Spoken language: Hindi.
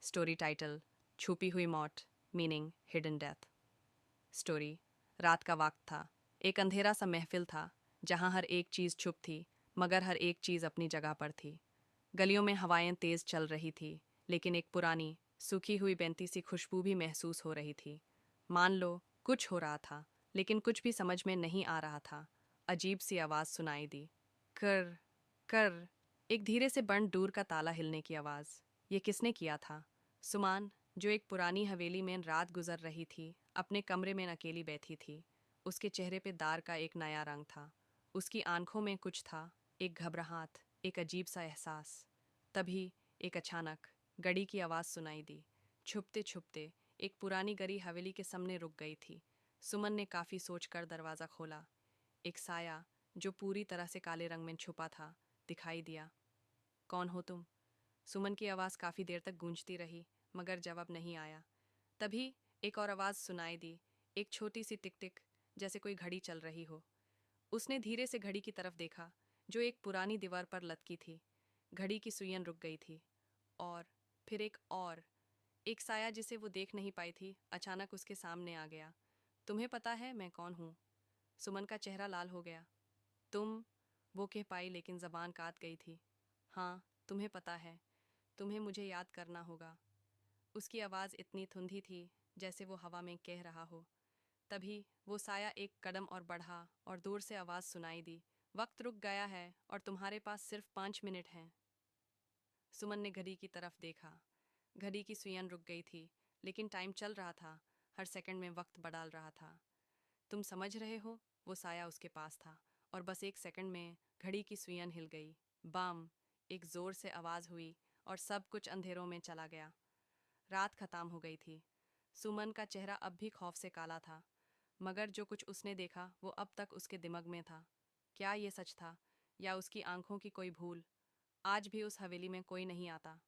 स्टोरी टाइटल छुपी हुई मौत, मीनिंग हिडन डेथ। स्टोरी। रात का वक्त था। एक अंधेरा सा महफिल था जहां हर एक चीज़ चुप थी, मगर हर एक चीज़ अपनी जगह पर थी। गलियों में हवाएं तेज चल रही थी, लेकिन एक पुरानी सूखी हुई बेंती सी खुशबू भी महसूस हो रही थी। मान लो कुछ हो रहा था, लेकिन कुछ भी समझ में नहीं आ रहा था। अजीब सी आवाज़ सुनाई दी। कर कर। एक धीरे से बंद दूर का ताला हिलने की आवाज़। ये किसने किया था? सुमान, जो एक पुरानी हवेली में रात गुजर रही थी, अपने कमरे में अकेली बैठी थी। उसके चेहरे पे दार का एक नया रंग था। उसकी आंखों में कुछ था, एक घबराहट, एक अजीब सा एहसास। तभी एक अचानक घड़ी की आवाज़ सुनाई दी। छुपते छुपते एक पुरानी गड़ी हवेली के सामने रुक गई थी। सुमन ने काफ़ी सोचकर दरवाज़ा खोला। एक साया, जो पूरी तरह से काले रंग में छुपा था, दिखाई दिया। कौन हो तुम? सुमन की आवाज़ काफ़ी देर तक गूंजती रही, मगर जवाब नहीं आया। तभी एक और आवाज़ सुनाई दी, एक छोटी सी टिक टिक, जैसे कोई घड़ी चल रही हो। उसने धीरे से घड़ी की तरफ देखा, जो एक पुरानी दीवार पर लटकी थी। घड़ी की सुइयां रुक गई थी। और फिर एक साया जिसे वो देख नहीं पाई थी, अचानक उसके सामने आ गया। तुम्हें पता है मैं कौन हूँ? सुमन का चेहरा लाल हो गया। तुम? वो कह पाई, लेकिन जबान काट गई थी। हाँ, तुम्हें पता है। तुम्हें मुझे याद करना होगा। उसकी आवाज़ इतनी धुंधी थी, जैसे वो हवा में कह रहा हो। तभी वो साया एक कदम और बढ़ा, और दूर से आवाज़ सुनाई दी। वक्त रुक गया है और तुम्हारे पास सिर्फ 5 मिनट हैं। सुमन ने घड़ी की तरफ देखा। घड़ी की सुइयां रुक गई थी, लेकिन टाइम चल रहा था। हर सेकंड में वक्त बदल रहा था। तुम समझ रहे हो? वो साया उसके पास था, और बस एक सेकंड में घड़ी की सुइयां हिल गई। बम! एक जोर से आवाज़ हुई, और सब कुछ अंधेरों में चला गया। रात खत्म हो गई थी। सुमन का चेहरा अब भी खौफ से काला था, मगर जो कुछ उसने देखा वो अब तक उसके दिमाग में था। क्या ये सच था, या उसकी आंखों की कोई भूल? आज भी उस हवेली में कोई नहीं आता।